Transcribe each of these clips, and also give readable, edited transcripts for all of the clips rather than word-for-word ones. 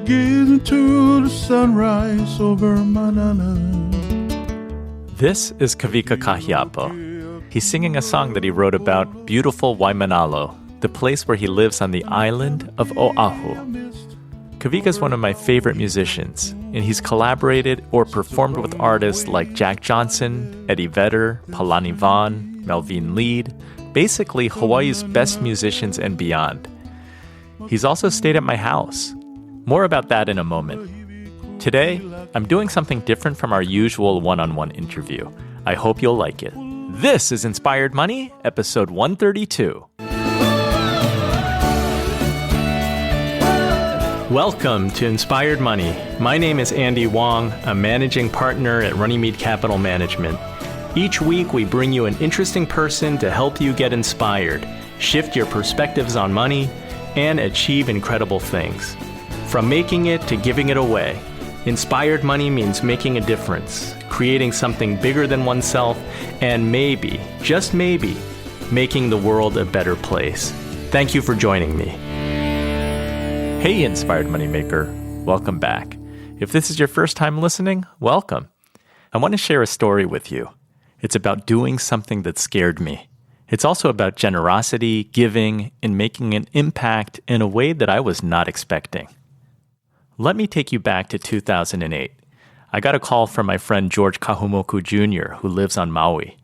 gazing to the sunrise over Manana. This is Kawika Kahiapo. He's singing a song that he wrote about beautiful Waimanalo, the place where he lives on the island of Oahu. Kawika is one of my favorite musicians, and he's collaborated or performed with artists like Jack Johnson, Eddie Vedder, Palani Vaughn, Melvin Lead, basically Hawaii's best musicians and beyond. He's also stayed at my house. More about that in a moment. Today, I'm doing something different from our usual one-on-one interview. I hope you'll like it. This is Inspired Money, episode 132. Welcome to Inspired Money. My name is Andy Wang, a managing partner at Runnymede Capital Management. Each week, we bring you an interesting person to help you get inspired, shift your perspectives on money, and achieve incredible things. From making it to giving it away, Inspired Money means making a difference, creating something bigger than oneself, and maybe, just maybe, making the world a better place. Thank you for joining me. Hey, Inspired Moneymaker. Welcome back. If this is your first time listening, welcome. I want to share a story with you. It's about doing something that scared me. It's also about generosity, giving, and making an impact in a way that I was not expecting. Let me take you back to 2008. I got a call from my friend George Kahumoku Jr., who lives on Maui.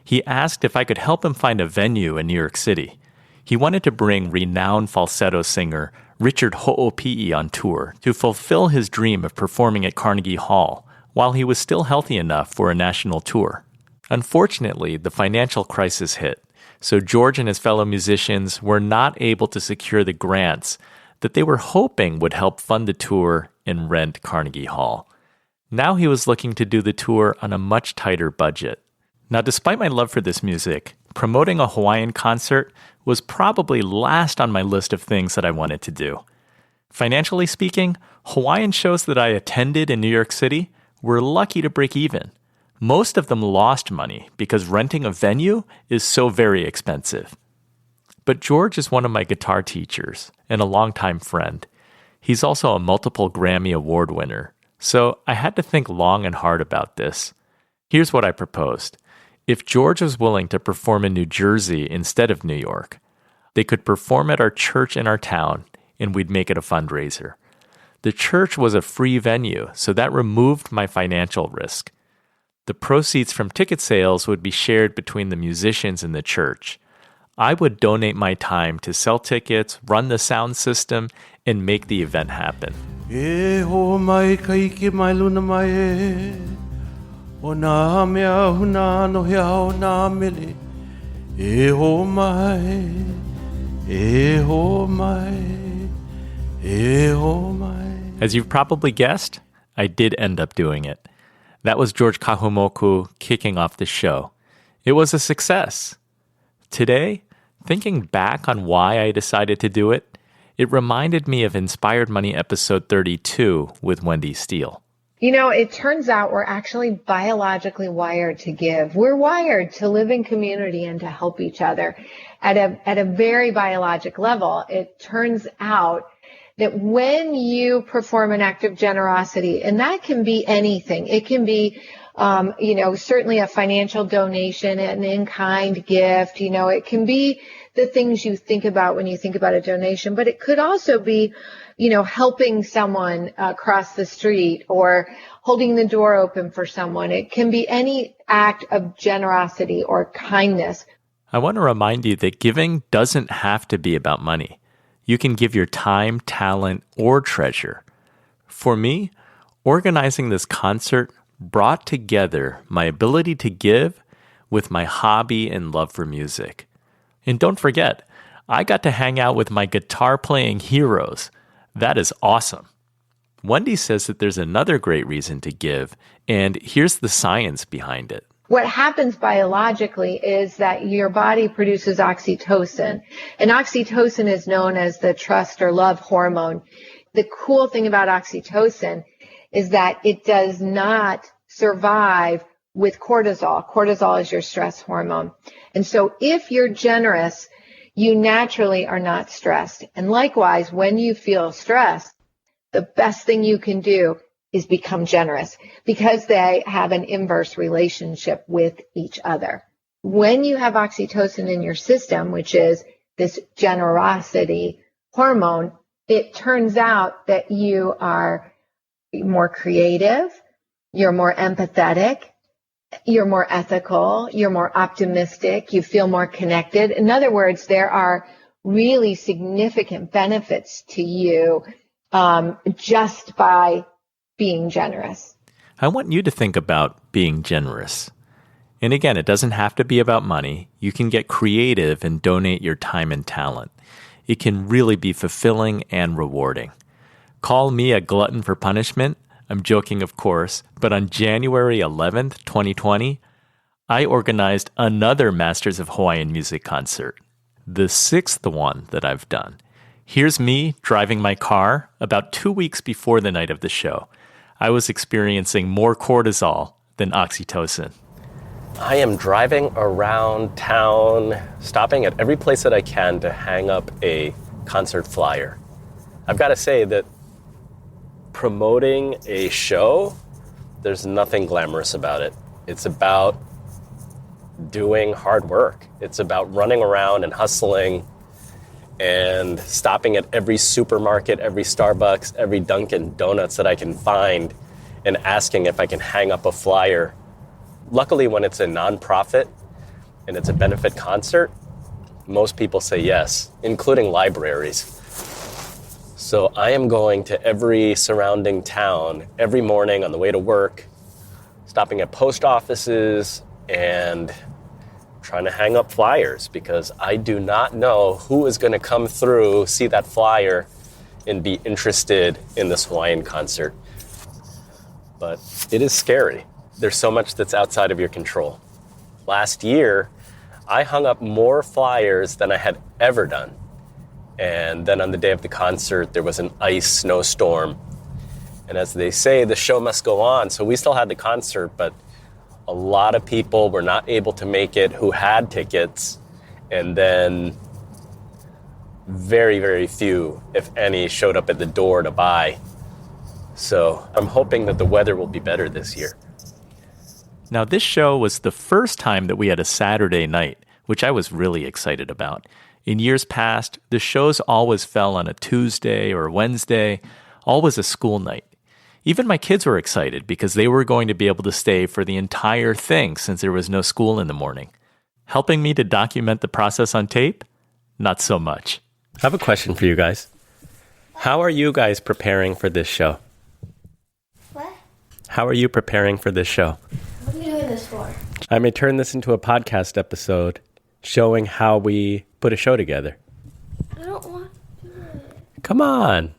He asked if I could help him find a venue in New York City. He wanted to bring renowned falsetto singer Richard Ho'opi'i on tour to fulfill his dream of performing at Carnegie Hall while he was still healthy enough for a national tour. Unfortunately, the financial crisis hit, so George and his fellow musicians were not able to secure the grants that they were hoping would help fund the tour and rent Carnegie Hall. Now he was looking to do the tour on a much tighter budget. Now, despite my love for this music, promoting a Hawaiian concert was probably last on my list of things that I wanted to do. Financially speaking, Hawaiian shows that I attended in New York City were lucky to break even. Most of them lost money because renting a venue is so very expensive. But George is one of my guitar teachers and a longtime friend. He's also a multiple Grammy Award winner, so I had to think long and hard about this. Here's what I proposed. If George was willing to perform in New Jersey instead of New York, they could perform at our church in our town, and we'd make it a fundraiser. The church was a free venue, so that removed my financial risk. The proceeds from ticket sales would be shared between the musicians in the church. I would donate my time to sell tickets, run the sound system, and make the event happen. As you've probably guessed, I did end up doing it. That was George Kahumoku kicking off the show. It was a success. Today, thinking back on why I decided to do it, it reminded me of Inspired Money episode 32 with Wendy Steele. You know, it turns out we're actually biologically wired to give. We're wired to live in community and to help each other. At a very biologic level, it turns out that when you perform an act of generosity, and that can be anything, it can be certainly a financial donation, an in-kind gift, it can be the things you think about when you think about a donation, but it could also be, helping someone across the street or holding the door open for someone. It can be any act of generosity or kindness. I want to remind you that giving doesn't have to be about money. You can give your time, talent, or treasure. For me, organizing this concert brought together my ability to give with my hobby and love for music. And don't forget, I got to hang out with my guitar-playing heroes. That is awesome. Wendy says that there's another great reason to give, and here's the science behind it. What happens biologically is that your body produces oxytocin, and oxytocin is known as the trust or love hormone. The cool thing about oxytocin is that it does not survive with cortisol. Cortisol is your stress hormone. And so if you're generous, you naturally are not stressed. And likewise, when you feel stressed, the best thing you can do is become generous, because they have an inverse relationship with each other. When you have oxytocin in your system, which is this generosity hormone, it turns out that you are more creative, you're more empathetic, you're more ethical, you're more optimistic, you feel more connected. In other words, there are really significant benefits to you just by being generous. I want you to think about being generous. And again, it doesn't have to be about money. You can get creative and donate your time and talent. It can really be fulfilling and rewarding. Call me a glutton for punishment. I'm joking, of course, but on January 11th, 2020, I organized another Masters of Hawaiian Music concert, the 6th one that I've done. Here's me driving my car about 2 weeks before the night of the show. I was experiencing more cortisol than oxytocin. I am driving around town, stopping at every place that I can to hang up a concert flyer. I've got to say that promoting a show, there's nothing glamorous about it. It's about doing hard work. It's about running around and hustling and stopping at every supermarket, every Starbucks, every Dunkin' Donuts that I can find and asking if I can hang up a flyer. Luckily, when it's a nonprofit and it's a benefit concert, most people say yes, including libraries. So I am going to every surrounding town every morning on the way to work, stopping at post offices and trying to hang up flyers, because I do not know who is going to come through, see that flyer, and be interested in this Hawaiian concert. But it is scary. There's so much that's outside of your control. Last year, I hung up more flyers than I had ever done. And then on the day of the concert, there was an ice snowstorm. And as they say, the show must go on. So we still had the concert, but a lot of people were not able to make it who had tickets. And then very, very few, if any, showed up at the door to buy. So I'm hoping that the weather will be better this year. Now, this show was the first time that we had a Saturday night, which I was really excited about. In years past, the shows always fell on a Tuesday or Wednesday, always a school night. Even my kids were excited because they were going to be able to stay for the entire thing since there was no school in the morning. Helping me to document the process on tape? Not so much. I have a question for you guys. How are you guys preparing for this show? What? How are you preparing for this show? What are you doing this for? I may turn this into a podcast episode showing how we put a show together. I don't want to do it. Come on.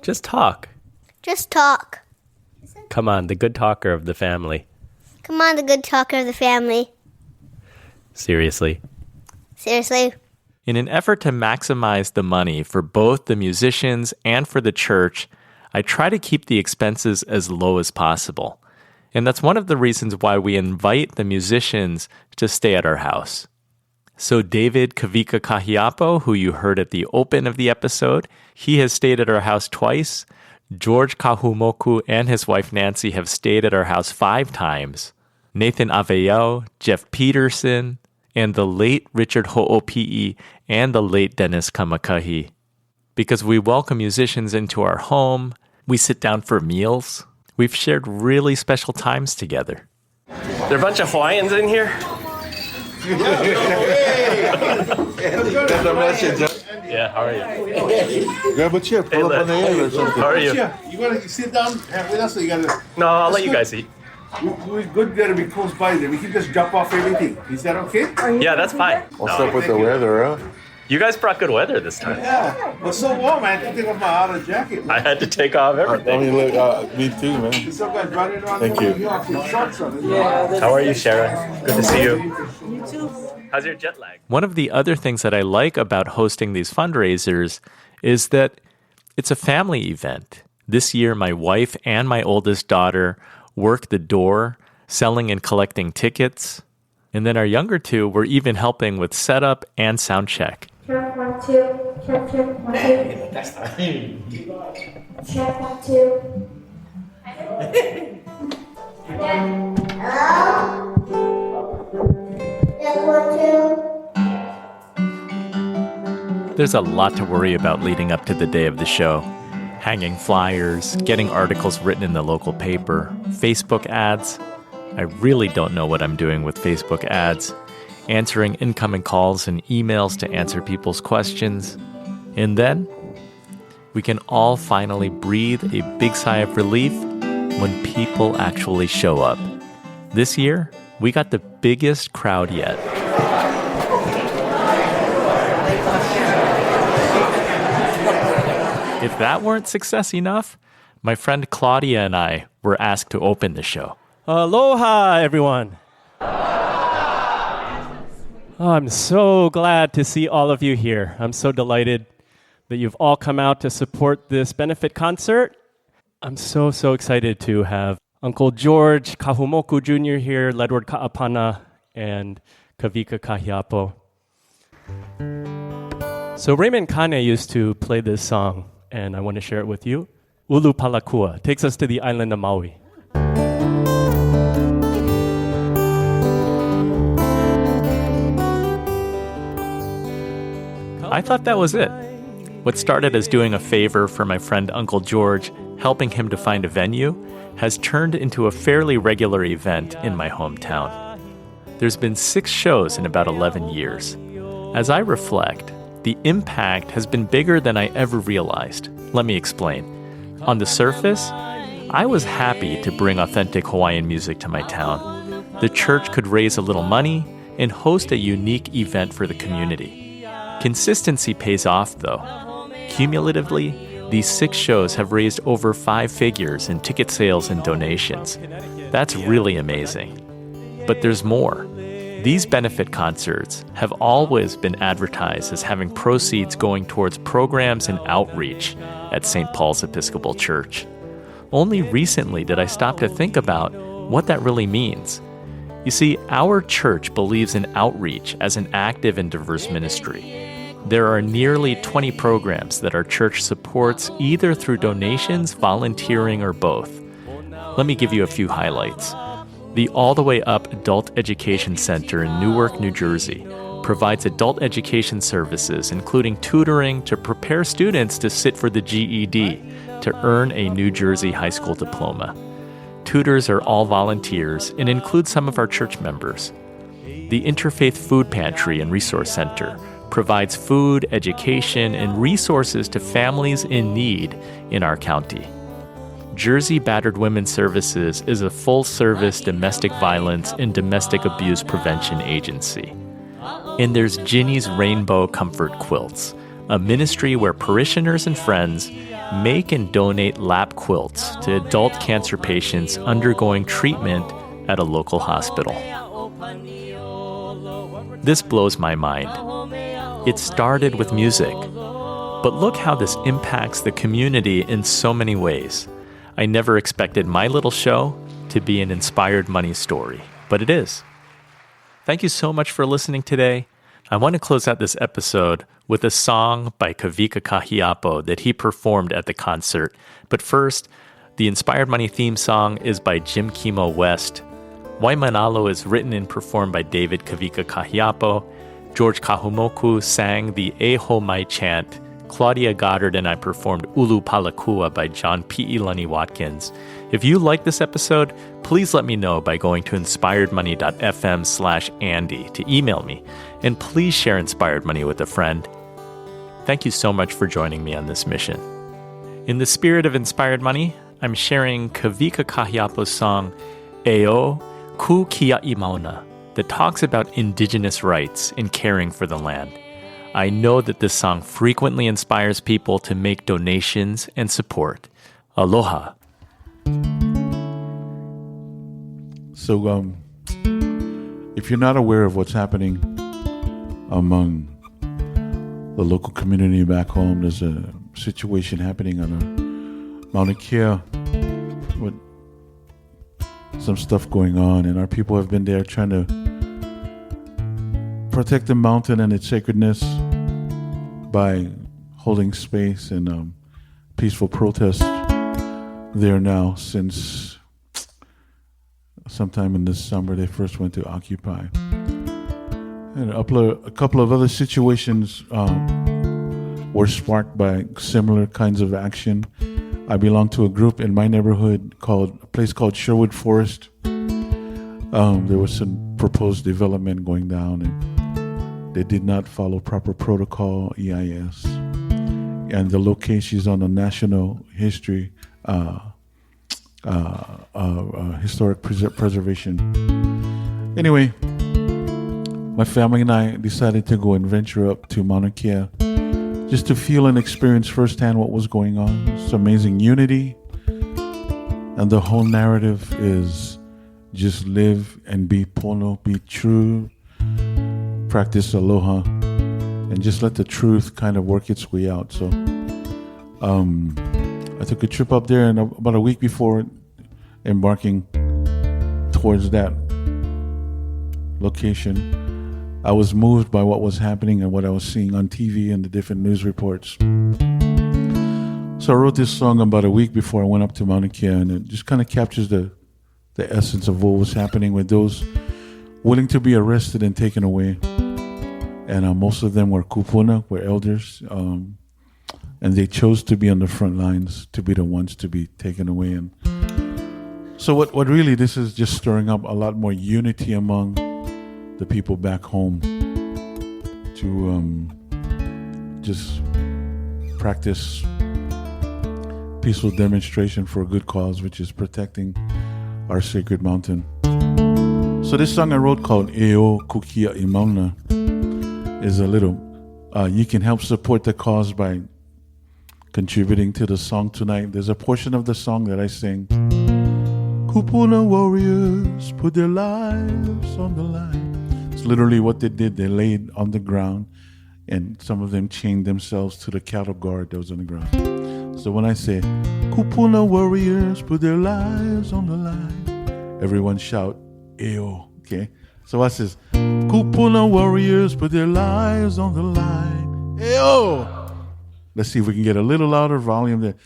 Just talk. Just talk. Come on, the good talker of the family. Come on, the good talker of the family. Seriously. Seriously? In an effort to maximize the money for both the musicians and for the church, I try to keep the expenses as low as possible. And that's one of the reasons why we invite the musicians to stay at our house. So David Kawika Kahiapo, who you heard at the open of the episode, he has stayed at our house twice. George Kahumoku and his wife Nancy have stayed at our house 5 times. Nathan Aveo, Jeff Peterson, and the late Richard Ho'opi'i and the late Dennis Kamakahi. Because we welcome musicians into our home, we sit down for meals. We've shared really special times together. There are a bunch of Hawaiians in here? Yeah, how are you? Grab a chair, pull up on the air or something. How are you? You want to sit down with us or you got to... No, I'll let you guys eat. We're good there to be close by there. We can just drop off everything. Is that okay? Yeah, that's fine. What's up with the weather, huh? You guys brought good weather this time. Yeah. It's so warm, I had to take off my outer jacket. I had to take off everything. Me too, man. Some guys brought it on. Thank you. You have your shorts on. How are you, Sharon? Good to see you. You too. How's your jet lag? One of the other things that I like about hosting these fundraisers is that it's a family event. This year, my wife and my oldest daughter worked the door, selling and collecting tickets. And then our younger two were even helping with setup and sound check. 1, 2. Check, 1, 2. Check, 1, 2. Hello? Check, 1, 2. There's a lot to worry about leading up to the day of the show. Hanging flyers, getting articles written in the local paper, Facebook ads. I really don't know what I'm doing with Facebook ads. Answering incoming calls and emails to answer people's questions. And then we can all finally breathe a big sigh of relief when people actually show up. This year, we got the biggest crowd yet. If that weren't success enough, my friend Claudia and I were asked to open the show. Aloha, everyone. I'm so glad to see all of you here. I'm so delighted that you've all come out to support this benefit concert. I'm so excited to have Uncle George Kahumoku Jr. here, Ledward Kaapana, and Kawika Kahiapo. So Raymond Kane used to play this song, and I want to share it with you. Ulu Palakua takes us to the island of Maui. I thought that was it. What started as doing a favor for my friend Uncle George, helping him to find a venue, has turned into a fairly regular event in my hometown. There's been 6 shows in about 11 years. As I reflect, the impact has been bigger than I ever realized. Let me explain. On the surface, I was happy to bring authentic Hawaiian music to my town. The church could raise a little money and host a unique event for the community. Consistency pays off, though. Cumulatively, these 6 shows have raised over 5 figures in ticket sales and donations. That's really amazing. But there's more. These benefit concerts have always been advertised as having proceeds going towards programs and outreach at St. Paul's Episcopal Church. Only recently did I stop to think about what that really means. You see, our church believes in outreach as an active and diverse ministry. There are nearly 20 programs that our church supports either through donations, volunteering, or both. Let me give you a few highlights. The All the Way Up Adult Education Center in Newark, New Jersey, provides adult education services, including tutoring to prepare students to sit for the GED to earn a New Jersey high school diploma. Tutors are all volunteers and include some of our church members. The Interfaith Food Pantry and Resource Center provides food, education, and resources to families in need in our county. Jersey Battered Women's Services is a full-service domestic violence and domestic abuse prevention agency. And there's Jinny's Rainbow Comfort Quilts, a ministry where parishioners and friends make and donate lap quilts to adult cancer patients undergoing treatment at a local hospital. This blows my mind. It started with music, but look how this impacts the community in so many ways. I never expected my little show to be an inspired money story, but it is. Thank you so much for listening today. I want to close out this episode with a song by Kawika Kahiapo that he performed at the concert. But first, the Inspired Money theme song is by Jim Kimo West. Waimanalo is written and performed by David Kawika Kahiapo. George Kahumoku sang the Eho Mai chant. Claudia Goddard and I performed Ulu Palakua by John P. Elani Watkins. If you like this episode, please let me know by going to inspiredmoney.fm/Andy to email me. And please share Inspired Money with a friend. Thank you so much for joining me on this mission. In the spirit of Inspired Money, I'm sharing Kawika Kahiapo's song, Eo Ku Kia Imauna, that talks about indigenous rights and caring for the land. I know that this song frequently inspires people to make donations and support. Aloha. So, if you're not aware of what's happening among the local community back home, there's a situation happening on Mauna Kea with some stuff going on, and our people have been there trying to protect the mountain and its sacredness. by holding space and peaceful protest there now since sometime in this summer they first went to Occupy. And a couple of other situations were sparked by similar kinds of action. I belong to a group in my neighborhood a place called Sherwood Forest. There was some proposed development going down, and they did not follow proper protocol, EIS. And the location is on a national history, historic preservation. Anyway, my family and I decided to go and venture up to Mauna Kea just to feel and experience firsthand what was going on. It's amazing unity, and the whole narrative is just live and be pono, be true, practice aloha, and just let the truth kind of work its way out. So I took a trip up there, and about a week before embarking towards that location, I was moved by what was happening and what I was seeing on TV and the different news reports. So I wrote this song about a week before I went up to Mauna Kea, and it just kind of captures the essence of what was happening with those willing to be arrested and taken away. And most of them were kupuna, were elders, and they chose to be on the front lines, to be the ones to be taken away. And so what really this is just stirring up a lot more unity among the people back home to just practice peaceful demonstration for a good cause, which is protecting our sacred mountain. So this song I wrote called Eo Kukia Imauna is a little, you can help support the cause by contributing to the song tonight. There's a portion of the song that I sing. Kupuna warriors put their lives on the line. It's literally what they did. They laid on the ground, and some of them chained themselves to the cattle guard that was on the ground. So when I say, Kupuna warriors put their lives on the line, everyone shout, Eo, okay? So I says, Kupuna warriors put their lives on the line, Eo! Let's see if we can get a little louder volume there.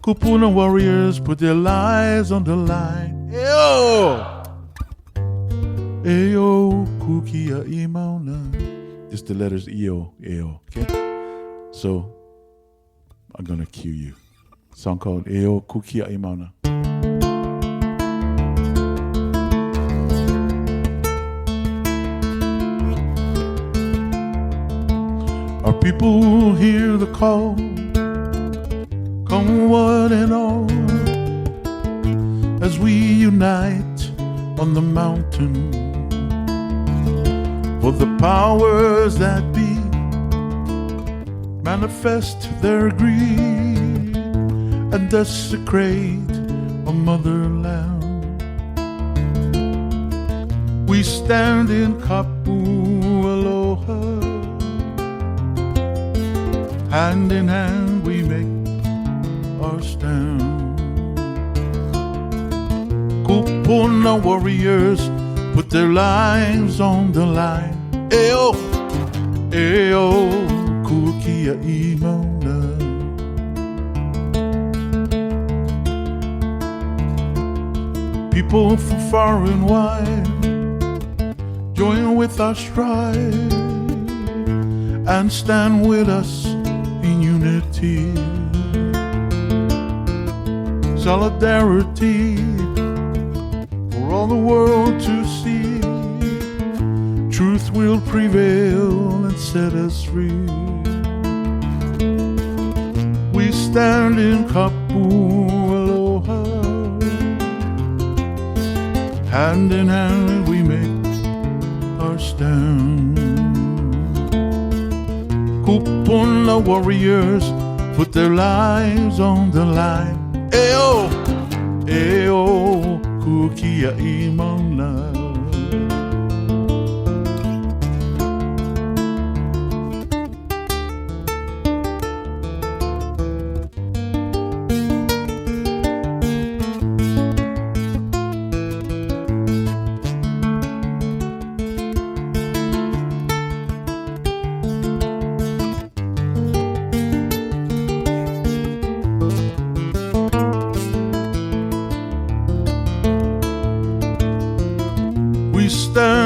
Kupuna warriors put their lives on the line, Eo! Eo kukia imauna. Just the letters Eo, Eo, okay? So I'm gonna cue you. A song called Eo Kukia Imauna. Our people hear the call, come one and all, as we unite on the mountain. For the powers that be manifest their greed and desecrate a motherland. We stand in kapu aloha, hand in hand we make our stand. Kupuna warriors put their lives on the line. Eo, Eo, kukia imauna. People from far and wide join with our stride and stand with us in unity. Solidarity for all the world to see. Truth will prevail and set us free. We stand in kapu aloha, hand in hand we make our stand. Kupuna warriors put their lives on the line. Eo, Eo, kukia imauna.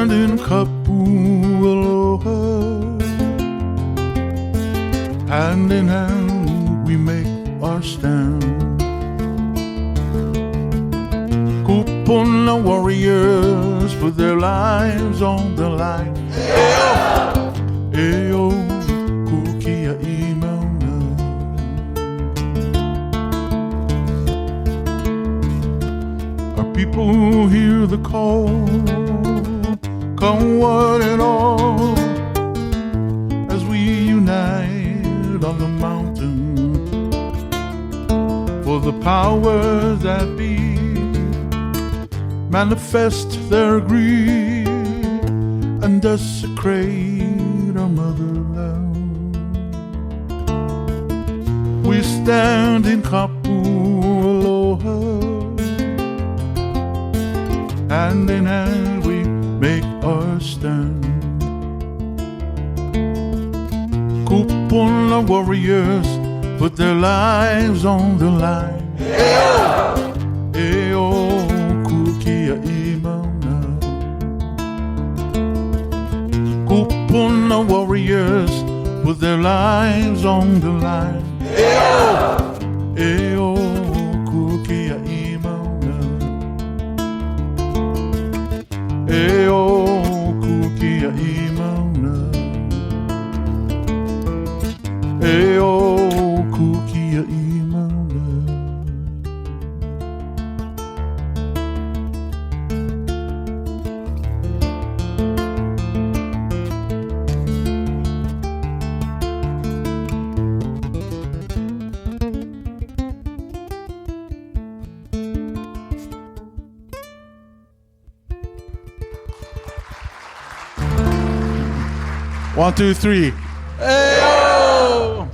stand in Kapualoha. Hand in hand we make our stand. Kupuna warriors put their lives on the line. Ayo, kukia imauna. Our people hear the call, come one and all, as we unite on the mountain. For the powers that be manifest their greed and desecrate our motherland. We stand in Kapualoha, hand in hand we make our stand. Kupuna warriors put their lives on the line. Ayo, kukia imauna. Kupuna warriors put their lives on the line. Ayo, kukia imauna. Ayo, kukia imauna. Ayo, kukia imauna. One, two, three. Hey-oh!